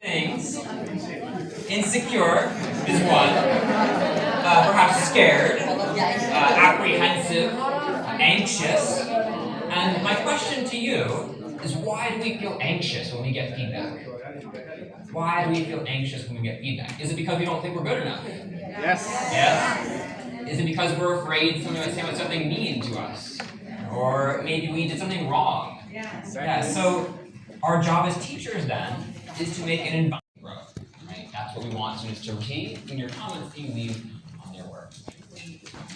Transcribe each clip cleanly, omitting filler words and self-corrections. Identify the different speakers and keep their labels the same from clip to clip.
Speaker 1: Things. Insecure is one. Perhaps scared, apprehensive, anxious. And my question to you is, why do we feel anxious when we get feedback? Why do we feel anxious when we get feedback? Is it because we don't think we're good enough?
Speaker 2: Yes.
Speaker 1: Yes? Is it because we're afraid someone might say something mean to us? Or maybe we did something wrong? Yeah, so our job as teachers then is to make an environment grow. Right? That's what we want students to receive in your comments that you leave on their work.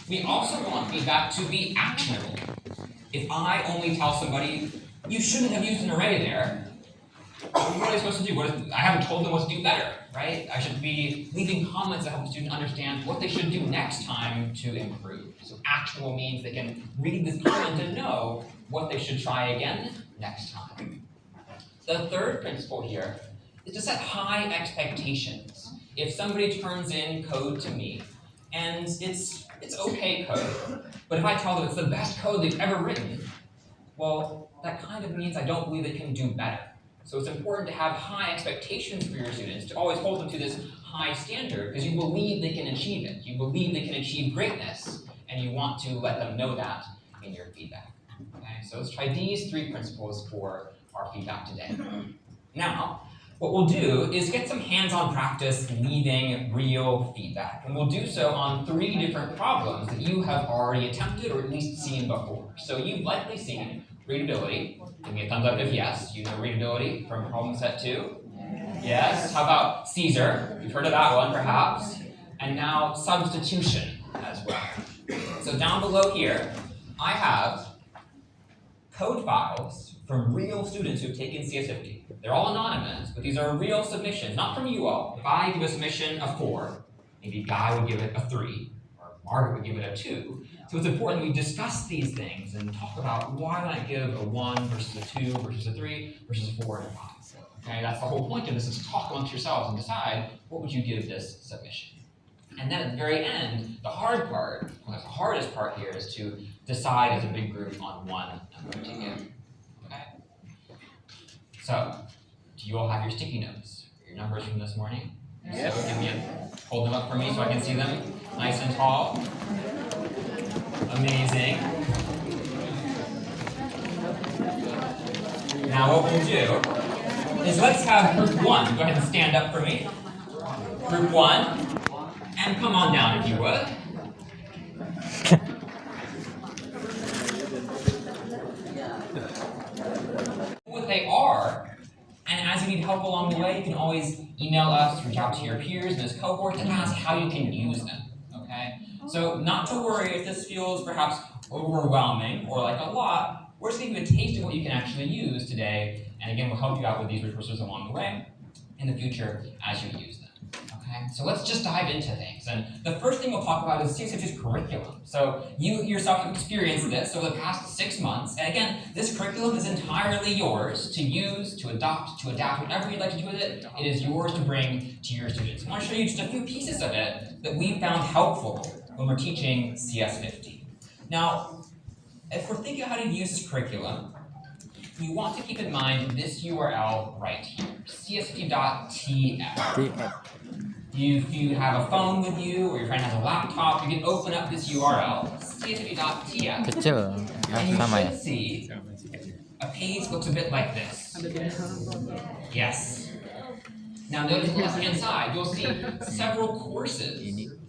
Speaker 1: We also want feedback to be actionable. If I only tell somebody, you shouldn't have used an array there, what are they supposed to do? I haven't told them what to do better, right? I should be leaving comments that help the student understand what they should do next time to improve. So actionable means they can read this comment and know what they should try again next time. The third principle here is to set high expectations. If somebody turns in code to me, and it's okay code, but if I tell them it's the best code they've ever written, well, that kind of means I don't believe they can do better. So it's important to have high expectations for your students, to always hold them to this high standard, because you believe they can achieve it. You believe they can achieve greatness, and you want to let them know that in your feedback. Okay? So let's try these three principles for our feedback today. Now, what we'll do is get some hands-on practice leaving real feedback. And we'll do so on 3 different problems that you have already attempted or at least seen before. So you've likely seen readability. Give me a thumbs up if yes. You know readability from problem set 2? Yes. How about Caesar? You've heard of that one perhaps. And now substitution as well. So down below here, I have code files from real students who've taken CS50. They're all anonymous, but these are real submissions, not from you all. If I give a submission a 4, maybe Guy would give it a 3, or Margaret would give it a 2. So it's important we discuss these things and talk about why would I give a 1 versus a 2 versus a 3 versus a 4 and a 5. Okay, that's the whole point of this, is to talk amongst yourselves and decide what would you give this submission. And then at the very end, the hard part, well, the hardest part here is to decide as a big group on one number to give. Okay? So, do you all have your sticky notes, your numbers from this morning?
Speaker 2: Yes.
Speaker 1: So hold them up for me so I can see them nice and tall. Amazing. Now what we'll do is let's have group 1 go ahead and stand up for me. Group 1. And come on down if you would. What they are, and as you need help along the way, you can always email us, reach out to your peers in this cohort, and ask how you can use them. Okay? So not to worry if this feels perhaps overwhelming or like a lot. We're just giving you a taste of what you can actually use today, and again, we'll help you out with these resources along the way in the future as you use them. Okay, so let's just dive into things. And the first thing we'll talk about is cs50's curriculum. So you yourself have experienced this over the past 6 months. And again, this curriculum is entirely yours to use, to adopt, to adapt, whatever you'd like to do with it. It is yours to bring to your students. I want to show you just a few pieces of it that we found helpful when we're teaching CS50. Now, if we're thinking how to use this curriculum, we want to keep in mind this URL right here, cs50.tf. If you have a phone with you, or your friend has a laptop, you can open up this URL, cs50.tf, and you should see a page looks a bit like this. Yes. Now notice on the left-hand side, you'll see several courses.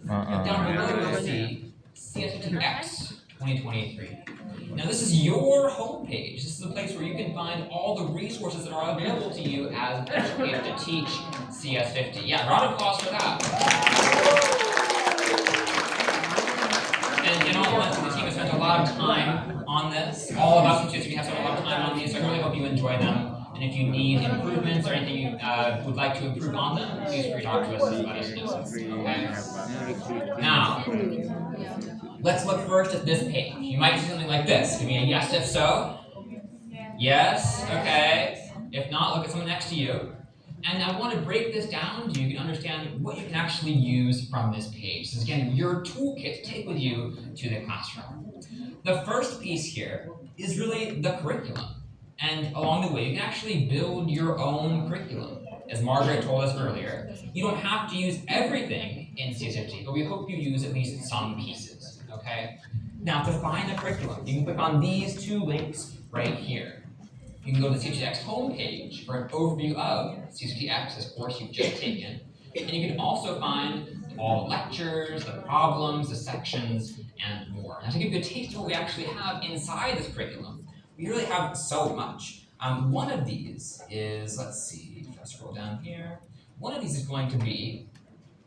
Speaker 1: And down below, you'll see CS50X 2023. Now this is your homepage. This is the place where you can find all the resources that are available to you as an educator to teach CS50. Yeah, round of applause for that. And in all honesty, the team has spent a lot of time on this. All of us from CS50 have spent a lot of time on these, so I really hope you enjoy them. And if you need improvements or anything you would like to improve on them, please reach out to us and let us know. Okay? Now, let's look first at this page. You might see something like this. Give me a yes if so. Yes, okay. If not, look at someone next to you. And I want to break this down so you can understand what you can actually use from this page. This is, again, your toolkit to take with you to the classroom. The first piece here is really the curriculum. And along the way, you can actually build your own curriculum. as Margaret told us earlier, you don't have to use everything in cs50, but we hope you use at least some pieces, okay? Now, to find the curriculum, you can click on these two links right here. You can go to the cs50x homepage for an overview of cs50x, this course you've just taken, and you can also find all the lectures, the problems, the sections, and more. Now, to give you a taste of what we actually have inside this curriculum, we really have so much. One of these is, let's see, if I scroll down here, one of these is going to be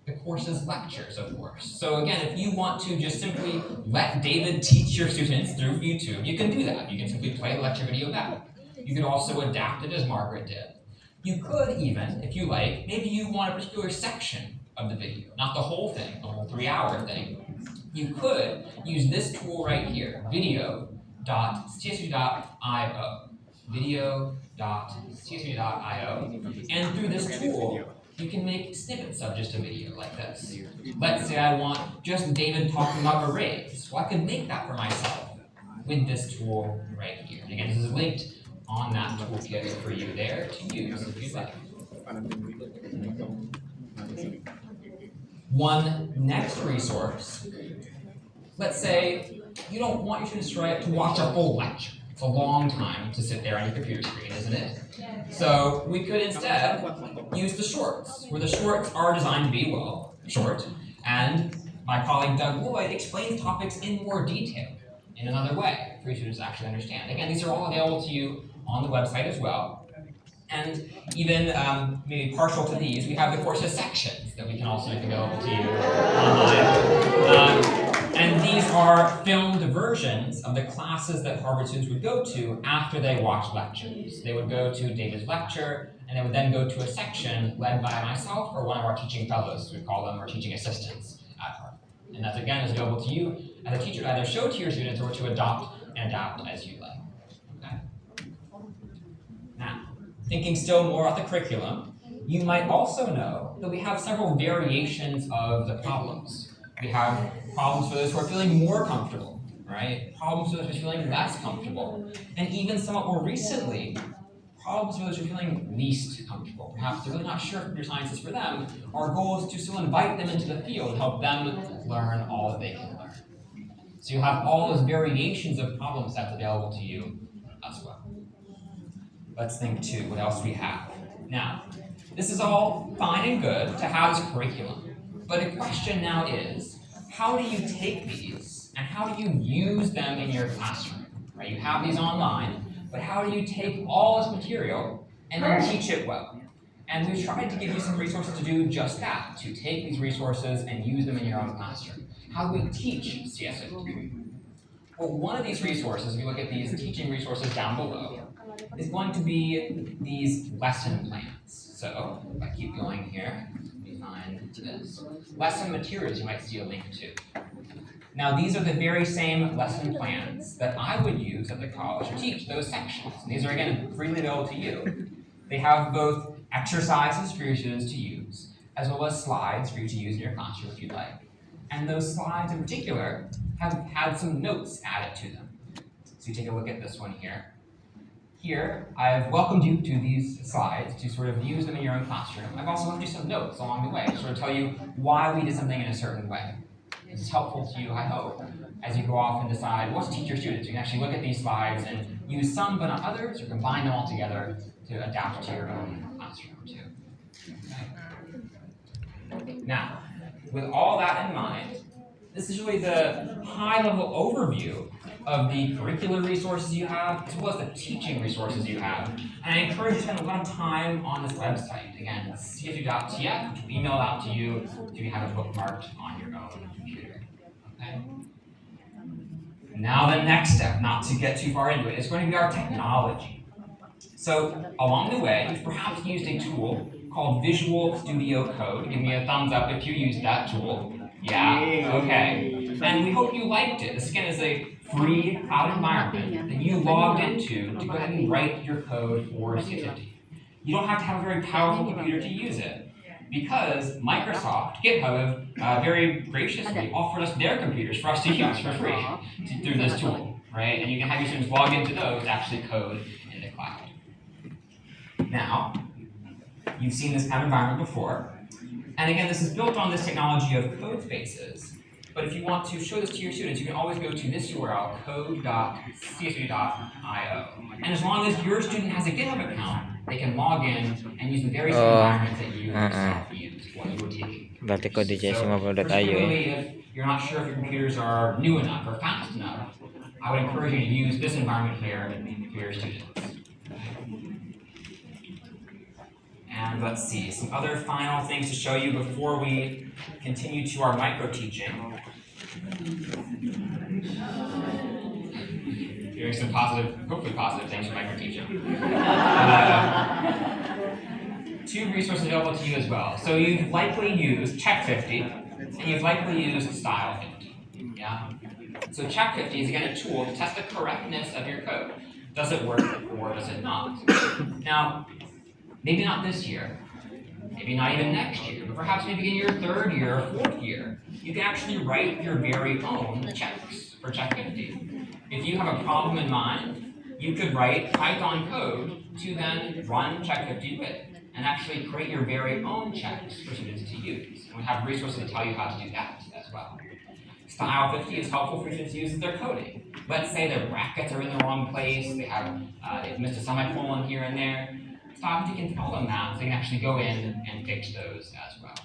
Speaker 1: the course's lectures, of course. So again, if you want to just simply let David teach your students through YouTube, you can do that. You can simply play the lecture video back. You could also adapt it as Margaret did. You could even, if you like, maybe you want a particular section of the video, not the whole thing, the whole 3-hour thing. You could use this tool right here, video.cs50.io. video.cs50.io, and through this tool, you can make snippets of just a video like this. Let's say I want just David talking about arrays. Well, I could make that for myself with this tool right here. And again, this is linked on that toolkit for you there to use if you'd like. One next resource, let's say you don't want your students to watch a whole lecture. It's a long time to sit there on your computer screen, isn't it? So we could instead use the shorts, where the shorts are designed to be, well, short, and my colleague Doug Lloyd explains topics in more detail in another way for your students to actually understand. Again, these are all available to you on the website as well. And even maybe partial to these, we have the course's sections that we can also make available to you online. And these are filmed versions of the classes that Harvard students would go to after they watched lectures. They would go to David's lecture, and they would then go to a section led by myself or one of our teaching fellows, we call them, or teaching assistants at Harvard. And that, again, is available to you as a teacher to either show to your students or to adopt and adapt as you like. Okay? Now, thinking still more about the curriculum, you might also know that we have several variations of the problems. We have problems for those who are feeling more comfortable, right? Problems for those who are feeling less comfortable. And even somewhat more recently, problems for those who are feeling least comfortable. Perhaps they're really not sure if computer science is for them. Our goal is to still invite them into the field and help them learn all that they can learn. So you'll have all those variations of problem sets available to you as well. Let's think too, what else we have. Now, this is all fine and good to have this curriculum. But the question now is, how do you take these and how do you use them in your classroom? Right? You have these online, but how do you take all this material and then teach it well? And we've tried to give you some resources to do just that, to take these resources and use them in your own classroom. How do we teach cs50? Well, one of these resources, if you look at these teaching resources down below, is going to be these lesson plans. So, if I keep going here, find this. Lesson materials you might see a link to. Now these are the very same lesson plans that I would use at the college to teach those sections. And these are again freely available to you. They have both exercises for your students to use, as well as slides for you to use in your classroom if you'd like. And those slides in particular have had some notes added to them. So you take a look at this one here. Here, I've welcomed you to these slides to sort of use them in your own classroom. I've also left you some notes along the way to sort of tell you why we did something in a certain way. This is helpful to you, I hope, as you go off and decide what to teach your students. You can actually look at these slides and use some but not others, or combine them all together to adapt to your own classroom too. Okay. Now, with all that in mind, this is really the high-level overview of the curricular resources you have, as well as the teaching resources you have. And I encourage you to spend a lot of time on this website. Again, cs50.tf, which will email out to you if you have it bookmarked on your own computer. Okay? Now the next step, not to get too far into it, is going to be our technology. So along the way, you've perhaps used a tool called Visual Studio Code. Give me a thumbs up if you used that tool. Yeah, okay. And we hope you liked it. This again is a free cloud environment that you logged into to go ahead and write your code for cs50. You don't have to have a very powerful computer to use it, because Microsoft, GitHub, very graciously offered us their computers for us to use for free through this tool, right? And you can have your students log into those to actually code in the cloud. Now, You've seen this kind of environment before. And again, this is built on this technology of code spaces. But if you want to show this to your students, you can always go to this URL, code.cs50.io. And as long as your student has a GitHub account, they can log in and use the very same environment that you yourself used while you were teaching.
Speaker 2: Berarti kode cs50.io ya.
Speaker 1: Particularly if you're not sure if your computers are new enough or fast enough, I would encourage you to use this environment here for your students. And let's see, some other final things to show you before we continue to our micro-teaching. Hearing some positive, hopefully positive things for micro-teaching. Two resources available to you as well. So you've likely used Check50, and you've likely used Style50. Yeah? So Check50 is again a tool to test the correctness of your code. Does it work or does it not? Now, maybe not this year, maybe not even next year, but perhaps maybe in your third year or fourth year, you can actually write your very own checks for Check50. If you have a problem in mind, you could write Python code to then run Check50 with, and actually create your very own checks for students to use. And we have resources that tell you how to do that as well. Style50 is helpful for students to use as they're coding. Let's say their brackets are in the wrong place, they've missed a semicolon here and there. Style50 can tell them that, so they can actually go in and fix those as well.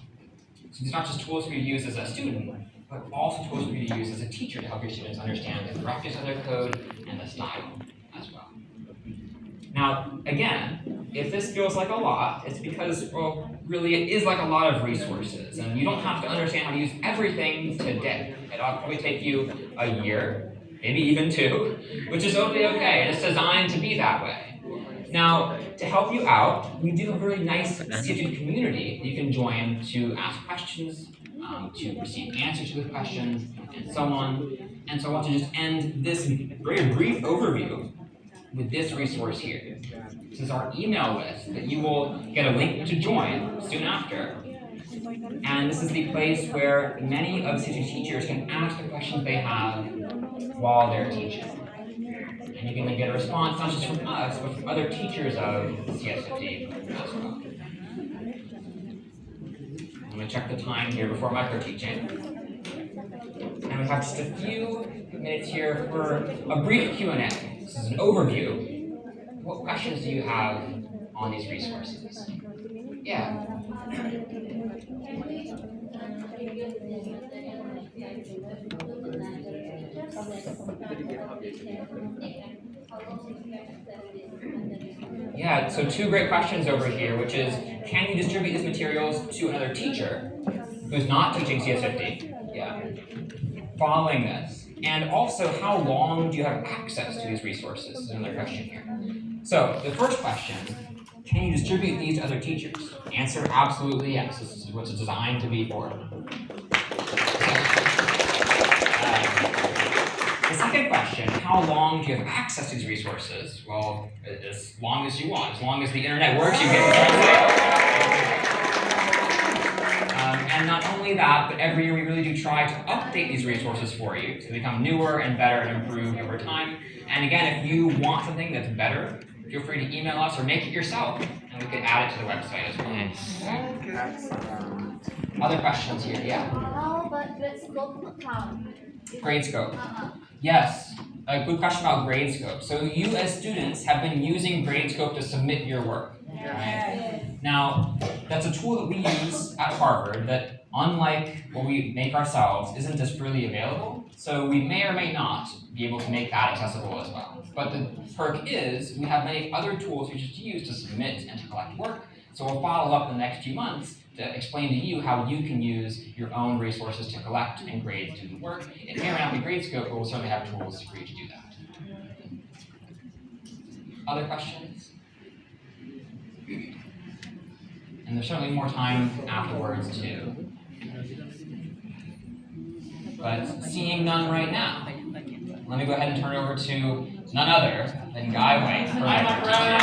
Speaker 1: So these are not just tools for you to use as a student, but also tools for you to use as a teacher to help your students understand the correctness of their code and the style as well. Now, again, if this feels like a lot, it's because, well, really it is like a lot of resources, and you don't have to understand how to use everything today. It'll probably take you a year, maybe even 2, which is totally okay, and it's designed to be that way. Now, to help you out, we do have a really nice cs50 community that you can join to ask questions, to receive answers to the questions, and so on. And so I want to just end this very brief overview with this resource here. This is our email list that you will get a link to join soon after. And this is the place where many of cs50 teachers can ask the questions they have while they're teaching. And you can then get a response not just from us, but from other teachers of cs50 as well. I'm going to check the time here before micro-teaching. And we have just a few minutes here for a brief Q&A. This is an overview. What questions do you have on these resources? Yeah. Yeah, so 2 great questions over here, which is, can you distribute these materials to another teacher who's not teaching cs50? Yeah. Following this. And also, how long do you have access to these resources? Is another question here. So, the first question, can you distribute these to other teachers? Answer, absolutely yes. This is what it's designed to be for. The second question, how long do you have access to these resources? Well, as long as you want. As long as the internet works, you get and not only that, but every year we really do try to update these resources for you to become newer and better and improved over time. And again, if you want something that's better, feel free to email us or make it yourself, and we can add it to the website as well.
Speaker 2: Yes.
Speaker 1: Other questions here? Yeah.
Speaker 3: How about Gradescope account?
Speaker 1: Gradescope. Yes. A good question about Gradescope. So you as students have been using Gradescope to submit your work. Right? Now, that's a tool that we use at Harvard that, unlike what we make ourselves, isn't as freely available. So we may or may not be able to make that accessible as well. But the perk is we have many other tools we just use to submit and to collect work. So we'll follow up in the next few months to explain to you how you can use your own resources to collect and grade student work. It may or may not be Gradescope, but we'll certainly have tools for you to do that. Other questions? And there's certainly more time afterwards too. But seeing none right now, let me go ahead and turn it over to none other than Guy White for micro-teaching.